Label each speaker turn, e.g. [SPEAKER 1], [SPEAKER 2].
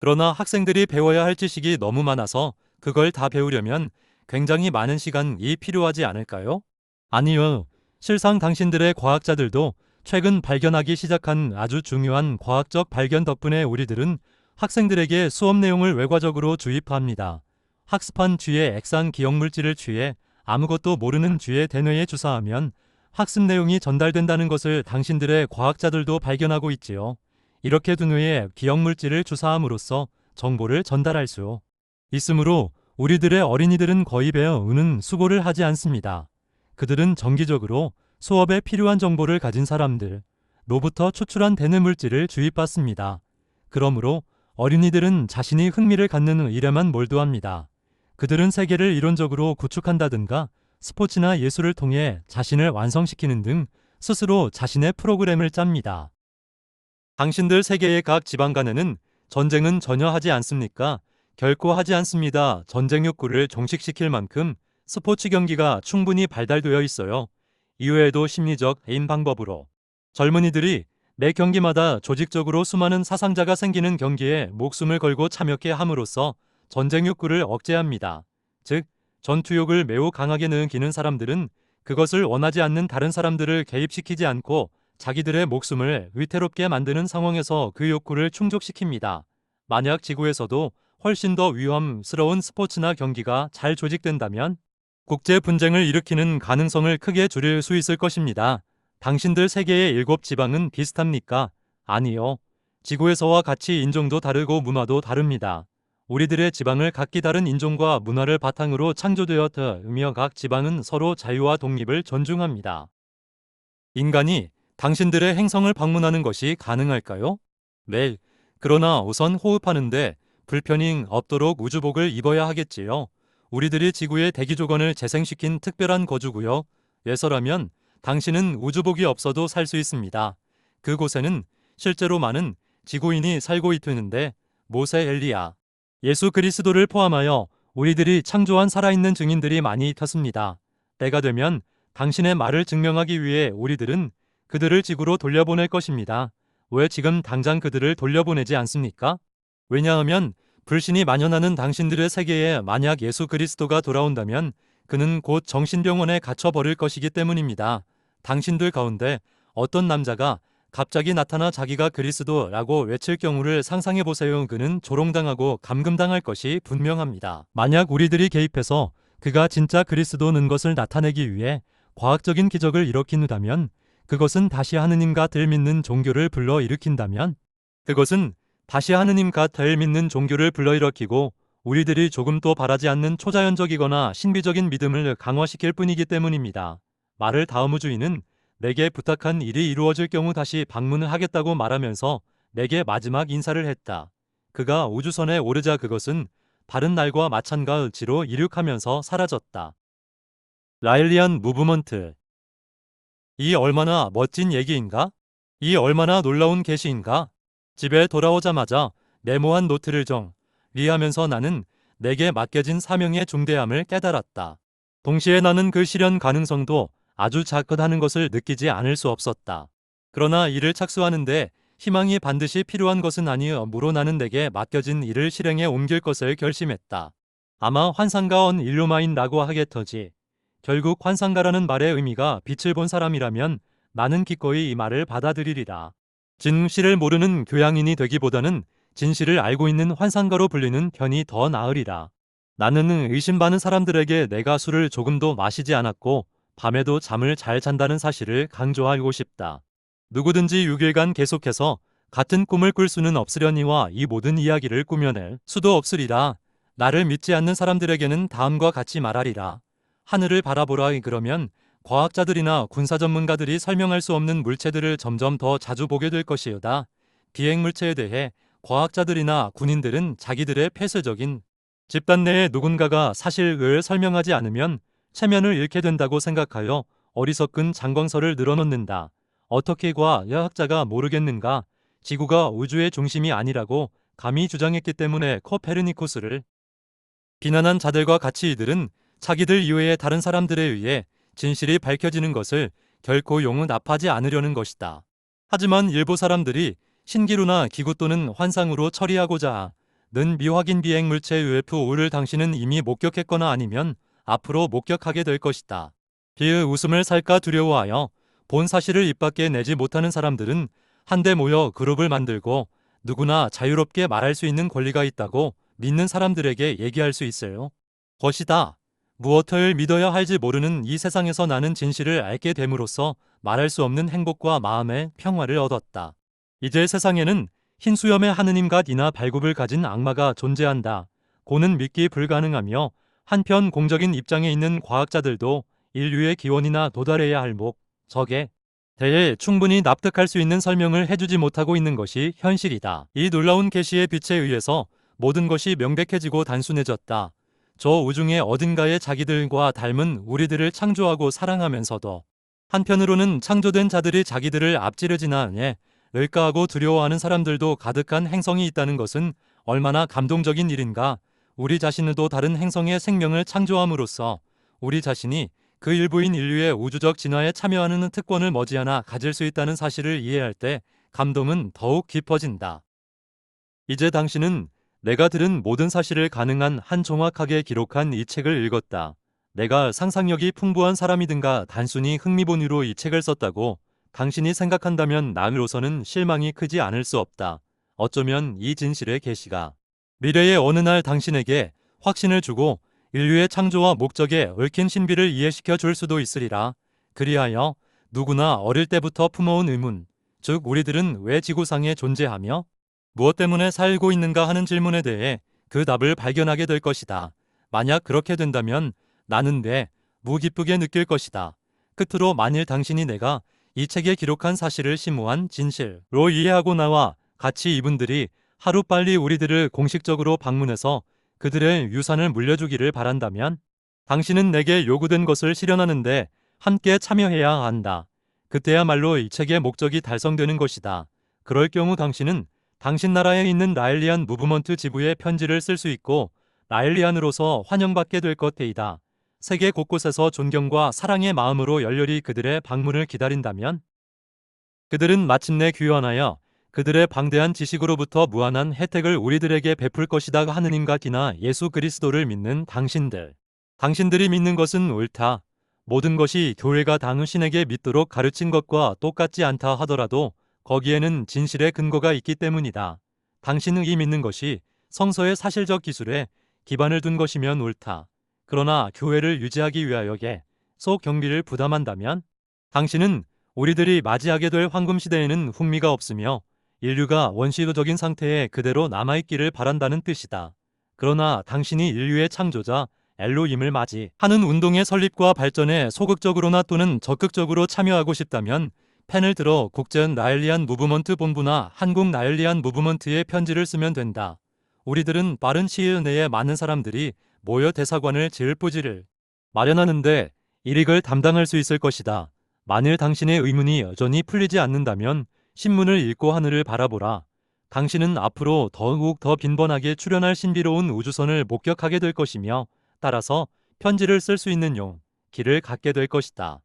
[SPEAKER 1] 그러나 학생들이 배워야 할 지식이 너무 많아서 그걸 다 배우려면 굉장히 많은 시간이 필요하지 않을까요? 아니요. 실상 당신들의 과학자들도 최근 발견하기 시작한 아주 중요한 과학적 발견 덕분에 우리들은 학생들에게 수업 내용을 외과적으로 주입합니다. 학습한 쥐의 액상 기억물질을 취해 아무것도 모르는 쥐의 대뇌에 주사하면 학습 내용이 전달된다는 것을 당신들의 과학자들도 발견하고 있지요. 이렇게 두뇌에 기억물질을 주사함으로써 정보를 전달할 수 있으므로 우리들의 어린이들은 거의 배우는 수고를 하지 않습니다. 그들은 정기적으로 수업에 필요한 정보를 가진 사람들로부터 추출한 대뇌 물질을 주입받습니다. 그러므로 어린이들은 자신이 흥미를 갖는 일에만 몰두합니다. 그들은 세계를 이론적으로 구축한다든가 스포츠나 예술을 통해 자신을 완성시키는 등 스스로 자신의 프로그램을 짭니다. 당신들 세계의 각 지방간에는 전쟁은 전혀 하지 않습니까? 결코 하지 않습니다. 전쟁 욕구를 종식시킬 만큼 스포츠 경기가 충분히 발달되어 있어요. 이외에도 심리적 개인 방법으로 젊은이들이 매 경기마다 조직적으로 수많은 사상자가 생기는 경기에 목숨을 걸고 참여케 함으로써 전쟁 욕구를 억제합니다. 즉, 전투욕을 매우 강하게 느끼는 사람들은 그것을 원하지 않는 다른 사람들을 개입시키지 않고 자기들의 목숨을 위태롭게 만드는 상황에서 그 욕구를 충족시킵니다. 만약 지구에서도 훨씬 더 위험스러운 스포츠나 경기가 잘 조직된다면 국제 분쟁을 일으키는 가능성을 크게 줄일 수 있을 것입니다. 당신들 세계의 7지방은 비슷합니까? 아니요. 지구에서와 같이 인종도 다르고 문화도 다릅니다. 우리들의 지방을 각기 다른 인종과 문화를 바탕으로 창조되었으며 각 지방은 서로 자유와 독립을 존중합니다. 인간이 당신들의 행성을 방문하는 것이 가능할까요? 네. 그러나 우선 호흡하는데 불편이 없도록 우주복을 입어야 하겠지요. 우리들이 지구의 대기 조건을 재생시킨 특별한 거주구요. 예서라면 당신은 우주복이 없어도 살 수 있습니다. 그곳에는 실제로 많은 지구인이 살고 있는데 모세 엘리야, 예수 그리스도를 포함하여 우리들이 창조한 살아있는 증인들이 많이 있었습니다. 때가 되면 당신의 말을 증명하기 위해 우리들은 그들을 지구로 돌려보낼 것입니다. 왜 지금 당장 그들을 돌려보내지 않습니까? 왜냐하면 불신이 만연하는 당신들의 세계에 만약 예수 그리스도가 돌아온다면 그는 곧 정신병원에 갇혀버릴 것이기 때문입니다. 당신들 가운데 어떤 남자가 갑자기 나타나 자기가 그리스도라고 외칠 경우를 상상해보세요. 그는 조롱당하고 감금당할 것이 분명합니다. 만약 우리들이 개입해서 그가 진짜 그리스도는 것을 나타내기 위해 과학적인 기적을 일으킨다면 그것은 다시 하느님 같을 믿는 종교를 불러일으킨다면 그것은 다시 하느님 같을 믿는 종교를 불러일으키고 우리들이 조금도 바라지 않는 초자연적이거나 신비적인 믿음을 강화시킬 뿐이기 때문입니다. 말을 다음 우주인은 내게 부탁한 일이 이루어질 경우 다시 방문을 하겠다고 말하면서 내게 마지막 인사를 했다. 그가 우주선에 오르자 그것은 다른 날과 마찬가지로 이륙하면서 사라졌다. 라일리안 무브먼트. 이 얼마나 멋진 얘기인가? 이 얼마나 놀라운 계시인가? 집에 돌아오자마자 메모한 노트를 정리하면서 나는 내게 맡겨진 사명의 중대함을 깨달았다. 동시에 나는 그 실현 가능성도 아주 작다는 것을 느끼지 않을 수 없었다. 그러나 이를 착수하는데 희망이 반드시 필요한 것은 아니므로 나는 내게 맡겨진 일을 실행에 옮길 것을 결심했다. 아마 환상가 언 일루마인라고 하겠더지. 결국 환상가라는 말의 의미가 빛을 본 사람이라면 나는 기꺼이 이 말을 받아들이리라. 진실을 모르는 교양인이 되기보다는 진실을 알고 있는 환상가로 불리는 편이 더 나으리라. 나는 의심받는 사람들에게 내가 술을 조금도 마시지 않았고 밤에도 잠을 잘 잔다는 사실을 강조하고 싶다. 누구든지 6일간 계속해서 같은 꿈을 꿀 수는 없으려니와 이 모든 이야기를 꾸며낼 수도 없으리라. 나를 믿지 않는 사람들에게는 다음과 같이 말하리라. 하늘을 바라보라. 그러면 과학자들이나 군사 전문가들이 설명할 수 없는 물체들을 점점 더 자주 보게 될 것이다. 비행물체에 대해 과학자들이나 군인들은 자기들의 폐쇄적인 집단 내에 누군가가 사실을 설명하지 않으면 체면을 잃게 된다고 생각하여 어리석은 장광설을 늘어놓는다. 어떻게 과학자가 모르겠는가? 지구가 우주의 중심이 아니라고 감히 주장했기 때문에 코페르니쿠스를 비난한 자들과 같이 이들은 자기들 이외의 다른 사람들에 의해 진실이 밝혀지는 것을 결코 용납하지 않으려는 것이다. 하지만 일부 사람들이 신기루나 기구 또는 환상으로 처리하고자 는 미확인 비행 물체 UFO를 당신은 이미 목격했거나 아니면 앞으로 목격하게 될 것이다. 비의 웃음을 살까 두려워하여 본 사실을 입 밖에 내지 못하는 사람들은 한데 모여 그룹을 만들고 누구나 자유롭게 말할 수 있는 권리가 있다고 믿는 사람들에게 얘기할 수 있어요. 것이다. 무엇을 믿어야 할지 모르는 이 세상에서 나는 진실을 알게 됨으로써 말할 수 없는 행복과 마음의 평화를 얻었다. 이제 세상에는 흰 수염의 하느님과 이나 발굽을 가진 악마가 존재한다. 고는 믿기 불가능하며 한편 공적인 입장에 있는 과학자들도 인류의 기원이나 도달해야 할 목적에 대해 충분히 납득할 수 있는 설명을 해주지 못하고 있는 것이 현실이다. 이 놀라운 계시의 빛에 의해서 모든 것이 명백해지고 단순해졌다. 저 우중의 어딘가에 자기들과 닮은 우리들을 창조하고 사랑하면서도 한편으로는 창조된 자들이 자기들을 앞지르지나 않에 을까하고 두려워하는 사람들도 가득한 행성이 있다는 것은 얼마나 감동적인 일인가. 우리 자신도 다른 행성의 생명을 창조함으로써 우리 자신이 그 일부인 인류의 우주적 진화에 참여하는 특권을 머지않아 가질 수 있다는 사실을 이해할 때 감동은 더욱 깊어진다. 이제 당신은 내가 들은 모든 사실을 가능한 한 정확하게 기록한 이 책을 읽었다. 내가 상상력이 풍부한 사람이든가 단순히 흥미본위로 이 책을 썼다고 당신이 생각한다면 나로서는 실망이 크지 않을 수 없다. 어쩌면 이 진실의 계시가 미래의 어느 날 당신에게 확신을 주고 인류의 창조와 목적에 얽힌 신비를 이해시켜 줄 수도 있으리라. 그리하여 누구나 어릴 때부터 품어온 의문, 즉 우리들은 왜 지구상에 존재하며 무엇 때문에 살고 있는가 하는 질문에 대해 그 답을 발견하게 될 것이다. 만약 그렇게 된다면 나는 왜 무기쁘게 느낄 것이다. 끝으로 만일 당신이 내가 이 책에 기록한 사실을 심오한 진실로 이해하고 나와 같이 이분들이 하루빨리 우리들을 공식적으로 방문해서 그들의 유산을 물려주기를 바란다면 당신은 내게 요구된 것을 실현하는데 함께 참여해야 한다. 그때야말로 이 책의 목적이 달성되는 것이다. 그럴 경우 당신은 당신 나라에 있는 라일리안 무브먼트 지부에 편지를 쓸 수 있고 라일리안으로서 환영받게 될 것이다. 세계 곳곳에서 존경과 사랑의 마음으로 열렬히 그들의 방문을 기다린다면 그들은 마침내 귀환하여 그들의 방대한 지식으로부터 무한한 혜택을 우리들에게 베풀 것이다. 하느님과 기나 예수 그리스도를 믿는 당신들. 당신들이 믿는 것은 옳다. 모든 것이 교회가 당신에게 믿도록 가르친 것과 똑같지 않다 하더라도 거기에는 진실의 근거가 있기 때문이다. 당신이 믿는 것이 성서의 사실적 기술에 기반을 둔 것이면 옳다. 그러나 교회를 유지하기 위하여에 속 경비를 부담한다면 당신은 우리들이 맞이하게 될 황금시대에는 흥미가 없으며 인류가 원시적인 상태에 그대로 남아있기를 바란다는 뜻이다. 그러나 당신이 인류의 창조자 엘로힘을 맞이하는 운동의 설립과 발전에 소극적으로나 또는 적극적으로 참여하고 싶다면 펜을 들어 국제 라일리안 무브먼트 본부나 한국 라일리안 무브먼트에 편지를 쓰면 된다. 우리들은 빠른 시일 내에 많은 사람들이 모여 대사관을 지을 부지를 마련하는데 일익을 담당할 수 있을 것이다. 만일 당신의 의문이 여전히 풀리지 않는다면 신문을 읽고 하늘을 바라보라. 당신은 앞으로 더욱 더 빈번하게 출현할 신비로운 우주선을 목격하게 될 것이며 따라서 편지를 쓸 수 있는 용기를 갖게 될 것이다.